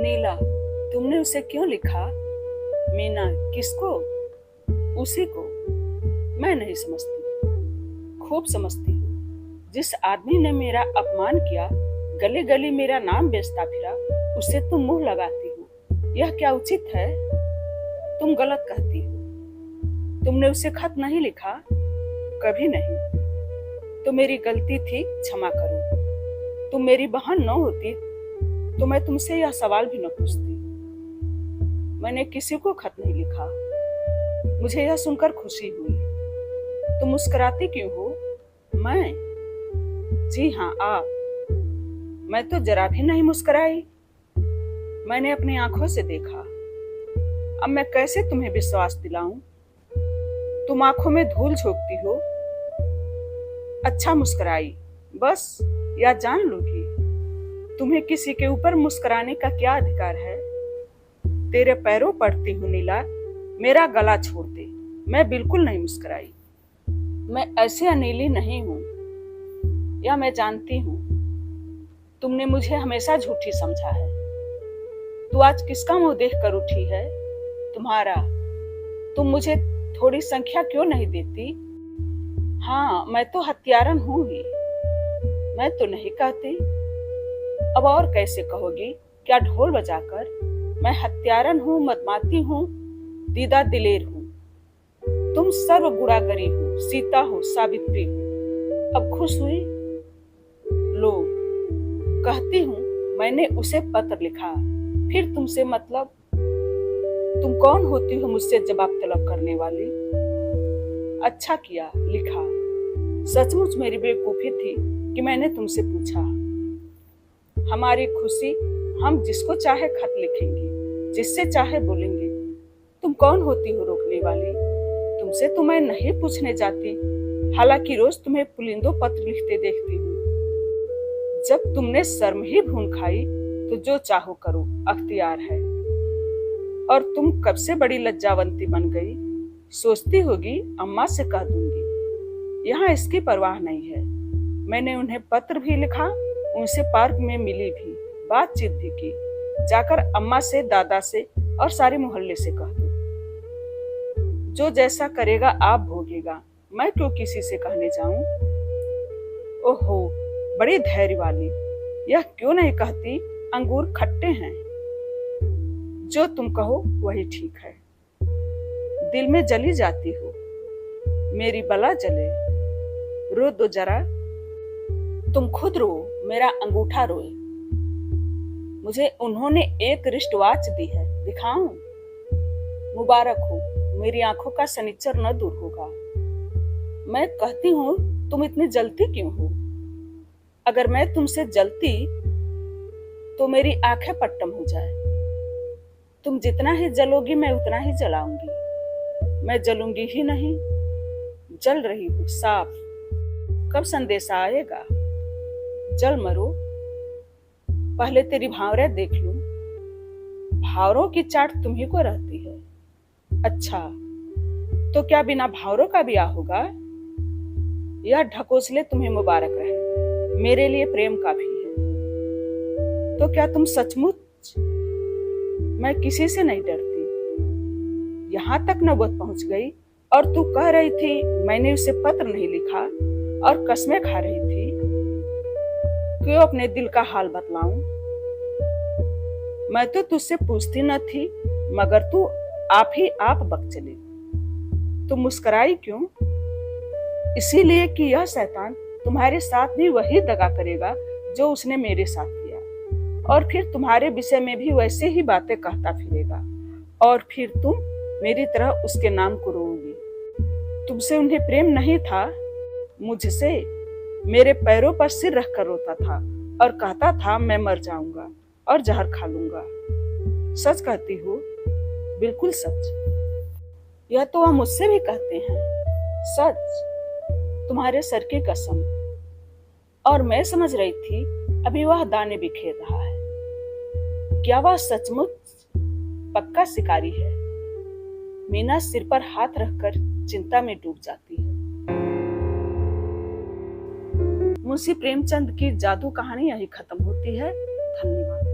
नीला, तुमने उसे क्यों लिखा? मीना, किसको? उसी को। मैं नहीं समझती। खूब समझती हूँ। जिस आदमी ने मेरा अपमान किया, गली गली मेरा नाम बेचता फिरा, उसे तुम मुंह लगाती हो। यह क्या उचित है? तुम गलत कहती हो। तुमने उसे खत नहीं लिखा? कभी नहीं। तो मेरी गलती थी, क्षमा करो। तुम मेरी बहन न होती तो मैं तुमसे यह सवाल भी न पूछती। मैंने किसी को खत नहीं लिखा। मुझे यह सुनकर खुशी हुई। तुम मुस्कुराती क्यों हो? मैं? जी हाँ, आप। मैं तो जरा भी नहीं मुस्कुराई। मैंने अपनी आंखों से देखा। अब मैं कैसे तुम्हें विश्वास दिलाऊं? तुम आंखों में धूल झोंकती हो। अच्छा, मुस्कुराई बस, या जान लोगी? तुम्हें किसी के ऊपर मुस्कुराने का क्या अधिकार है? तेरे पैरों पड़ती हूँ नीला, मेरा गला छोड़ दे। मैं बिल्कुल नहीं मुस्कुराई। मैं ऐसे अनिली नहीं हूँ, या मैं जानती हूँ। तुमने मुझे हमेशा झूठी समझा है। तू आज किसका मुंह देख कर उठी है? तुम्हारा। तुम मुझे थोड़ी संख्या क्यों नहीं देती? हाँ, मैं तो हत्यारन हूँ ही। मैं तो नहीं कहती। अब और कैसे कहोगी? क्या ढोल बजाकर? मैं हत्यारन हूँ, मदमाती हूँ, दीदा दिलेर हूँ। तुम सर्व गुणागरी हो, सीता हो, सावित्री हो। अब खुश हुई? लो, कहती हूँ मैंने उसे पत्र लिखा। फिर तुमसे मतलब? तुम कौन होती हो मुझसे जवाब तलब करने वाली? अच्छा किया, लिखा। सचमुच मेरी बेवकूफी थी कि मैंने तुमसे पूछा। हमारी खुशी, हम जिसको चाहे खत लिखेंगे, जिससे चाहे बोलेंगे। तुम कौन होती हो रोकने वाली? तुमसे तो मैं नहीं पूछने जाती। हालांकि रोज तुम्हें पुलिंदो पत्र लिखते देखती हूँ। जब तुमने शर्म ही भून खाई तो जो चाहो करो, अख्तियार है। और तुम कब से बड़ी लज्जावंती बन गई? सोचती होगी अम्मा से कह दूंगी। यहाँ इसकी परवाह नहीं है। मैंने उन्हें पत्र भी लिखा, उनसे पार्क में मिली भी, बातचीत भी की। जाकर अम्मा से, दादा से और सारे मोहल्ले से कह दो। जो जैसा करेगा आप भोगेगा। मैं क्यों किसी से कहने जाऊं? ओहो, बड़ी धैर्य वाली। यह क्यों नहीं कहती अंगूर खट्टे हैं? जो तुम कहो वही ठीक है। दिल में जली जाती हो। मेरी बला जले। रो दो जरा। तुम खुद रो, मेरा अंगूठा रोए। मुझे उन्होंने एक रिस्ट वॉच दी है, दिखाऊं? मुबारक हो, मेरी आंखों का सनिच्चर न दूर होगा। मैं कहती हूँ तुम इतनी जलती क्यों हो? अगर मैं तुमसे जलती तो मेरी आंखें पट्टम हो जाए। तुम जितना ही जलोगी मैं उतना ही जलाऊंगी। मैं जलूंगी ही नहीं, जल रही हूँ साफ। कब संदेशा आएगा? जल मरो। पहले तेरी भावरें देख लूं। भावरों की चाट तुम्ही को रहती है। अच्छा, तो क्या बिना भावरों का ब्याह होगा? यह ढकोसले तुम्हें मुबारक रहे। मेरे लिए प्रेम काफी है। तो क्या तुम सचमुच? मैं किसी से नहीं डरती। यहाँ तक नौबत पहुंच गई और तू कह रही थी मैंने उसे पत्र नहीं लिखा, और कसमें खा रही थी। क्यों अपने दिल का हाल बतलाऊं? मैं तो तुझसे पूछती न थी, मगर तू आप ही आप बक चली। तू मुस्कुराई क्यों? इसीलिए कि यह शैतान तुम्हारे साथ भी वही दगा करेगा जो उसने मेरे साथ किया, और फिर तुम्हारे विषय में भी वैसे ही बातें कहता फिरेगा, और फिर तुम मेरी तरह उसके नाम को रोओगी। तुमसे उन्हें प्रेम नहीं था, मुझसे मेरे पैरों पर सिर रखकर रोता था और कहता था मैं मर जाऊंगा और जहर खा लूंगा। सच कहती हो? बिल्कुल सच। यह तो वह मुझसे भी कहते हैं। सच, तुम्हारे सर की कसम। और मैं समझ रही थी अभी वह दाने बिखेर रहा है। क्या वह सचमुच पक्का शिकारी है? मीना सिर पर हाथ रखकर चिंता में डूब जाती है। मुंशी प्रेमचंद की जादू कहानी यही खत्म होती है। धन्यवाद।